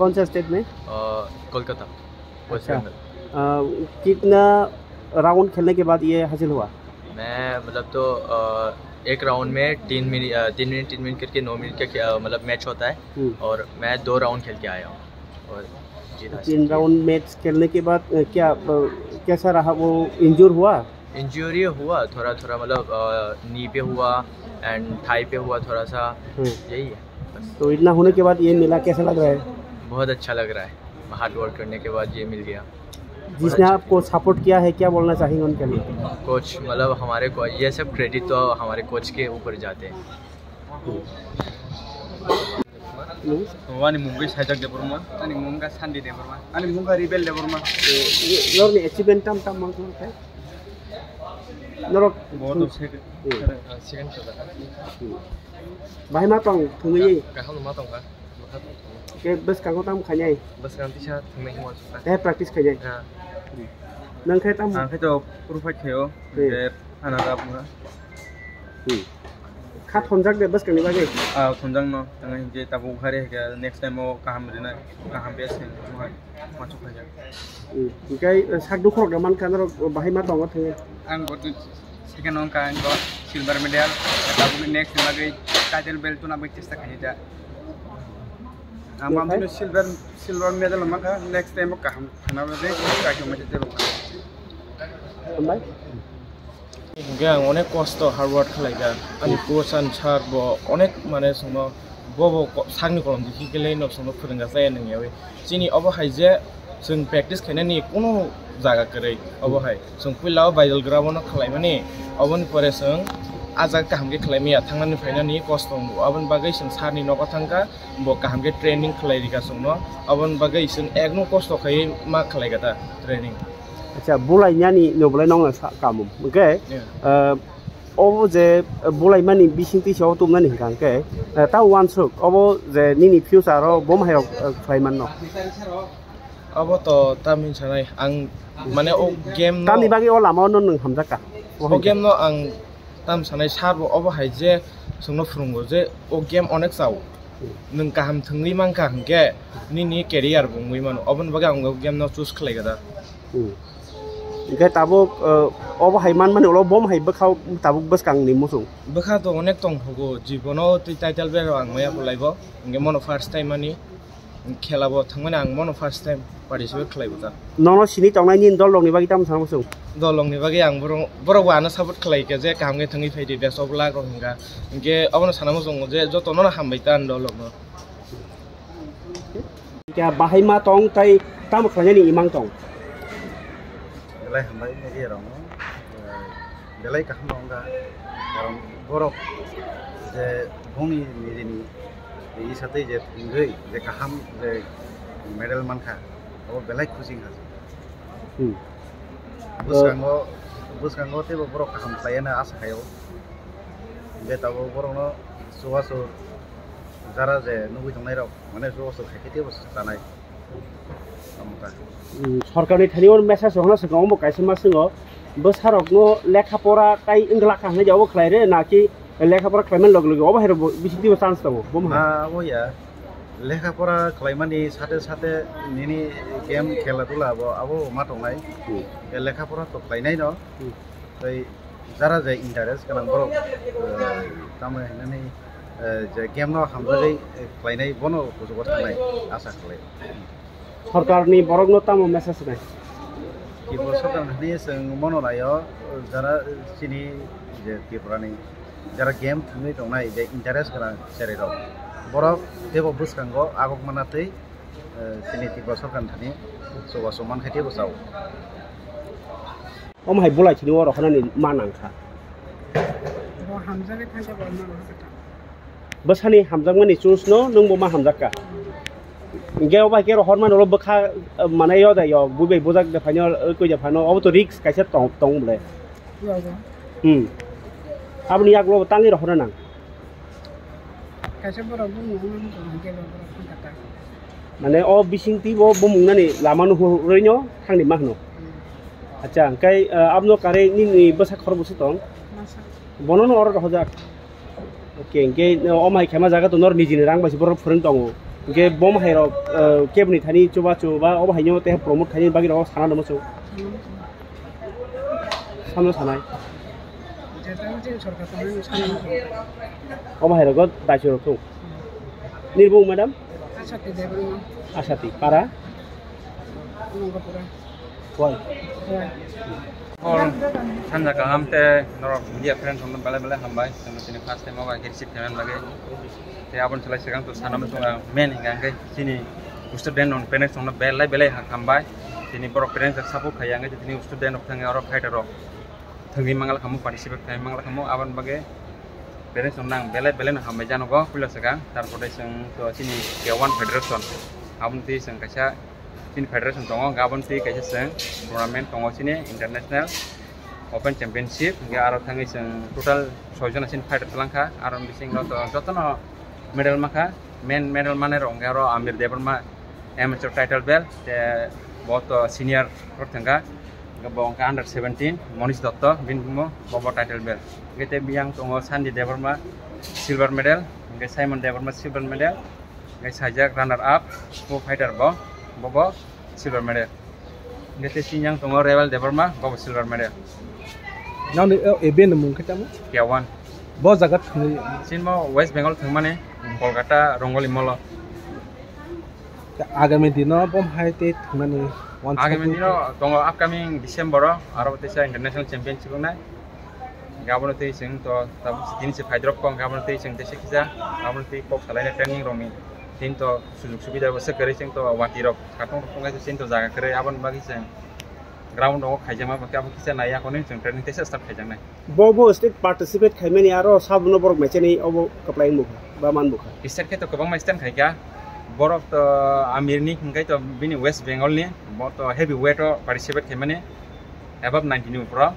कौन सा स्टेट में? कोलकाता, वेस्ट अच्छा। बंगाल। कितना राउंड खेलने के बाद ये हासिल हुआ? मैं मतलब तो एक राउंड में 3 मिनट करके 9 मिनट का मतलब मैच होता है और मैं 2 राउंड खेल के आया हूँ और जीत हासिल 3 राउंड मैच खेलने के बाद कैसा रहा? वो इंजूर हुआ? इंजरी हुआ थोड़ा मतलब नी पे हुआ एंड थाई पे हुआ थोड़ा सा, यही है बस। तो इतना होने के बाद ये मिला, कैसा लग रहा है? बहुत अच्छा लग रहा है, हार्ड वर्क करने के बाद ये मिल गया। जिसने आपको सपोर्ट किया है, क्या बोलना चाहेंगे उनके लिए? कोच मतलब हमारे को ये सब क्रेडिट तो हमारे कोच के ऊपर जाते हैं। वानी मुंगा साइजक देबरमा, आनी मुंगा सांदी देबरमा, आनी मुंगा रिबेल देबरमा। लोग ने अचीवमेंट तम मांगते हैं। नरक बहुत सेकंड भाई मातों थुंगी कहूँ मातों का के बस कागो तम खाने बस काम तीसा थुंगे ही मौजूद है। है प्रैक्टिस खाने नंग खाए तम आंखे तो प्रोफाइल खेयो जे अनादा बुरा खा थोंजाक दे बस करने बागे थोंजांग नो तंगे जे ताबु घरे के नेक्स्ट टाइम ओ काहम रिना काहम बेस है माचो खाया इनके साक दुखों के मन का नरक भाई मातों का थे आं गोट सेकंड ऑन का गो सिल्वर मेडल ताबु नेक्स्ट लगे टाइटल बेल्ट तो ना बेचता खाया जा आमाम सिल्वर मेडल मका नेक्स्ट टाइम काहम खाना बे काजो मजे ते भाई गे आं अनेक कष्ट हार्ड वर्क खालायगा आंनि कोच एंड सार बो अनेक माने संग बो सागनि कलम दिखि गेले न संग फोरोंगा जाय नंगियाव जिनि अबहाय जे जों प्रेक्टिस खायनायनि कोनो जागा करे अबहाय जों फैलाव बाइजल ग्राउन्ड खालायमानि अबनि परे जों आजा काहामगे खालायमिया थांनानै फायनानि कष्ट दंबो अबन बागै जों सारनि न'गा थांगा बो काहामगे ट्रेनिंग खालायरिगा जों अबन बागै जों एकदम कष्ट खायै मा खालायगा दा ट्रेनिंग। अच्छा बुलाई यानी नोबलाई नंग कामु ओके अब जे बुलाई मानी बिसिंति साव तुम नानी हिकां के ता वन सुक अब जे निनि फ्यूचर बम हाय फ्लाइमान न अब तो तामिन सानाय आं माने ओ गेम न तानि बागै ओ लामाव नों हमजाका ओ गेम न आं ताम सानाय सार अब हाय जे जोंनो फुरुंगो जे ओ गेम अनेक जाव नों गाहाम थोंनि मांका हंगे निनि केरियार बुंगै मानो अबन बागै आं गेम न चूज खालायगा दा इनके ताबो अब हायमान माने उलो बम हाय बखाव ताबो बस कांगनि मुसुं बखा तो अनेक दं होगो जीवनो टाइटल बेर आं माया बोलायबो इंगे मनो फर्स्ट टाइम मानि खेलाबो थांमाने आं मनो फर्स्ट टाइम पार्टिसिपेट खालायबो दा ननो सिनि तंनायनि दल लंनि बागै ताम सामसुं दल लंनि बागै आं बर वानो सपोर्ट खालायके जे कामगे थंगि फैदि बेस्ट अफ लाक रंगा इंगे अबनो सानामो जों जे जतनो हामबाय ता दल लंनो क्या बाहायमा तंग ताइ ताम खालायनि इमां तंग belai hambai ni rong belai kaham ronga rong borok je bumi ni ni sate je ngai je kaham je medal mankha abo belai khusi ha buskango te borok kaham sayana asa khayo je tabo borok no suwaso jara je nugui tongnai rok mane suwaso khaikete bos tanai सरकारनि थानियाव message हरना सगाव बो कायसे मासङो बोसारकनो लेखा परा काई इंगला खाने जावो खलायरे नाकि लेखा परा खलायमान लग लग अब हेरो बिसिति चान्स दङ बम हा ओया लेखा परा खलायमानि साथे साथे निनि गेम खेला दुला अब मा दंनाय लेखा परा तो खलायनाय न तै जारा जाय इन्टारेस्ट गोनां बर तामे हनानै जे गेम न हामजायै खलायनाय बनो बुजुगर थानाय आसा खालाय सरकारनि बरगनो तामो मेसेज नाय कि सरकारनि जों मननायो जारा सिनि जे त्रिपुरानि जारा गेम थुङै दंनाय जे इन्टारेस्ट गोनां सेरेराव बरक देव बुसखांगो आगक मानातै सिनि त्रिपुरा सरकारनि थानि सवा समान खायते बसाव अमहाय बुलायथिनि अर हनानि मानांखा बो हामजागे थांगा बरना बखता बसानि हामजागमानि चुस न नोंबो मा हामजाका गेव बाय केरो हरमान रो बखा माने यो दा यो बुबे बुजाक द फाइनल कोइ द फाइनल अब तो रिक्स काइसे तंग बले आबनि यागलो तांगि रहर ना काइसे बरो बुङो गेलो बरो फुंकाता माने अ बिसिंति बो बुमुंनानि लामानु होरैनो थांनि मा होनो अच्छा काई आबनो कारे नि बसा खरबसु तंग बननो अर रहजा ओके के अमाय खेमा जागा तो नर निजिनि रां बासि बरो फुरन दङ ge bom hai ro kebni thani chuba chuba obo hainyo te promote khani bagi ro sana no chu samno sanai obo hai ro god dachu ro tu nirbung madam asati para why और संजा का हम ते नरो media friends हम बले बले हम भाई हम तिने फास्ट टाइम होगा रिसीव पेमेंट लगे ते अपन चला सकां तो साना में तो मेन गांगे तिनी स्टूडेंट ऑन पेरेंट्स हम बेले बेले हम भाई तिनी बरो पेरेंट्स सपोर्ट खायांगे तिनी स्टूडेंट ऑफ थंगे और फाइटर रो थंगी मंगल हम पार्टिसिपेट खाय मंगल हम अपन बगे पेरेंट्स हम बेले बेले हम जानो गो पुलो सकां तार कोटे जों तो तिनी केवन फेडरेशन हम ती जों Kasa Tin Federation tongo gabon ti kaisa seng tournament tongo sini international open championship ge aro thangi seng total 6 jona sin fighter telangka aro bising no to jotono medal maka main medal mane ro ge aro Amir Devarma amateur title belt te bot senior ro thanga ge bong ka under 17 Monish Dotto binmo bobo title belt ge te biang tongo Sandy Devarma silver medal ge Simon Devarma silver medal ge Sajak runner up pro fighter bobo silver medal. Gete sinyang tongo Rebel Devarma bobo silver medal. Now the event mungkin kamu? Kiawan. Bos jagat. Sinmo West Bengal thangmane Kolkata Rongoli Molo. Agami dino bom hai te thangmane. Agami dino tongo upcoming December aro tesa international championship nai. Gabon te sing to tab tin se fighter ko gabon te sing tese kisa gabon te kok salai training romi. Tin to sujug subida bose kare sing to wati rok katong tongai to sin to jaga kare abon bagi sing ground ro khaijama baki abon kisa naya konin sing training tese start khaijang nai bobo state participate khaimani aro sabno borok mecheni obo kaplai mukha ba man mukha state ke to kabang ma stand khaiga borok to amirni hingai to bini West Bengal ni bo to heavyweight ro participate khaimani above 90 pro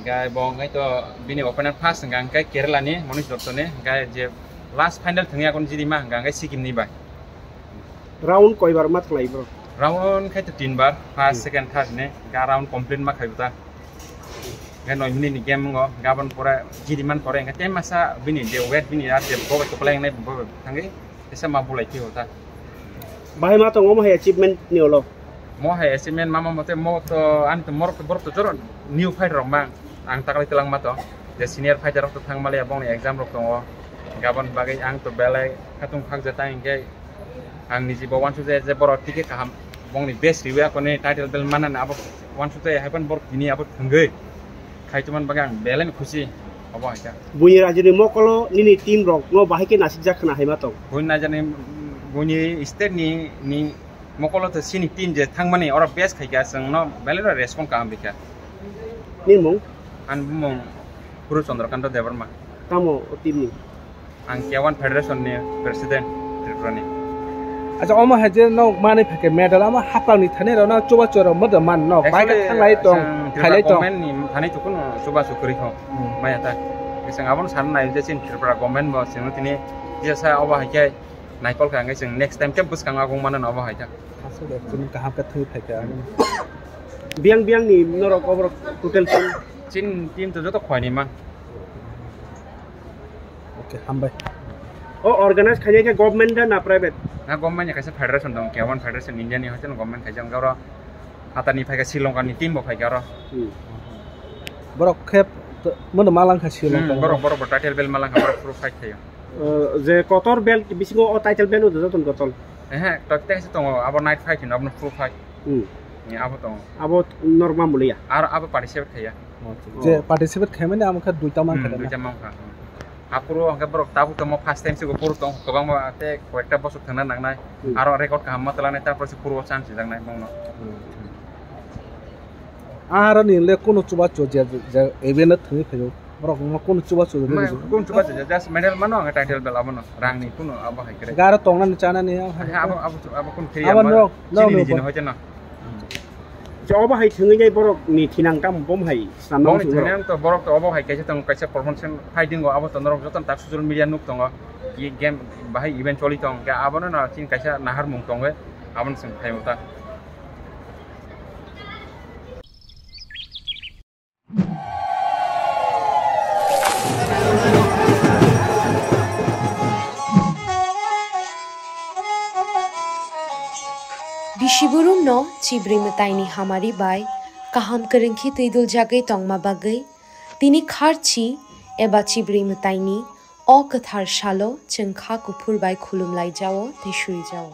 gai bong gai to bini opponent first ngai Kerala ni Monish Dotto ni gai je last final thangya kon jidi ma gangai sikim ni ba round koi bar mat khlai bro round khai to 3 bar first second third ne ga round complete ma khaibuta ga 9 minute ni game ngo gabon pore jidi man pore ga tem masa bini je weight bini ar je bo to play nai bo thangi esa ma bulai ki hota bai ma to ngom hai achievement ni olo mo hai achievement mama mote mo to an to mor to jor new fighter rong mang ang takali telang ma to je senior fighter to thang male bong ni exam rok to gabon bagai ang to belai katung khak jata ingke ang ni jibo wan suje je boro tike kaham bong ni best riwa kone title bel manan abo wan suje hapan bor ini abo thangge khai tuman bagang belen khushi abo ha buni rajini mokolo nini team rok no bahai ke nasik jakhna haima to buni na jani buni state ni mokolo to sini team je thangmani ora best khai ga sang no belen respond kaham bika ni mong an mong Puru Chandrakanta Devarma tamo team ni ang Kiawan Federation ni president Tripurani. Aja oma haje no mane phake medal ama hapang ni thane ro na choba choro mod man no bai ka thanglai tong khailai tong men ni thani tukun choba sukuri kho mai ata isang abon san nai je sin Tripura government bo sing tini jesa oba haike naikol ka ngai sing next time campus kang agong manan oba haika aso de kun ka hap ka thu phake biang biang ni noro cover total team to joto khoi ni ma hambai oh organize khanye ke government na private na government ya kaisa federation dong Kiawan Federation India ni hoten government khaijang garo hatani phai ka Sri Lanka ni team bo phai garo borok khep mon malang kha Sri Lanka borok title belt malang borok pro fight thayo je kotor belt bisingo o title belt do ton kotol tok tek tong abo night fight ni abo pro fight ni abo tong abo normal mulia abo participate thaya je participate khaimani amkha duita man kha apuro angka borok tabu tomo first time sego puru tong kobang ma ate koekta bosuk thana nangnai aro record ka hamma talane tar prosi puru chance jangnai bongno aro ni le kono chuba cho je event thungi phayo borok ma kono chuba cho kono chuba cho just medal mano anga title bel abono rang ni kuno abo haikre garo tongna ni chana ni abo kun khiri amma chini jin hojena Coba hai thungi jai borok ni thinang tam bom hai sanong ni thinang to borok to obo hai kaise tong kaise performance fighting go abo tonor joton tak social media nuk tongo ye game bahai eventually tong ka abono na chin kaise nahar mung tonge abon sing thaimuta chibri mataini hamari bai kaham kerengki tuidul jagai tongma bagai tini kharchi eba chibri mataini o kathar shalo chengkha kupur bai khulumlai jao tishui jao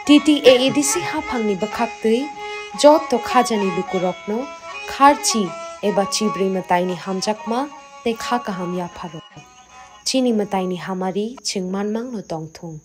TTAADC hapangni bakhaktui jotto khajani lukurokno kharchi eba chibri mataini hamjakma te kha kaham ya pharo chini mataini hamari chingmanmang no tongthung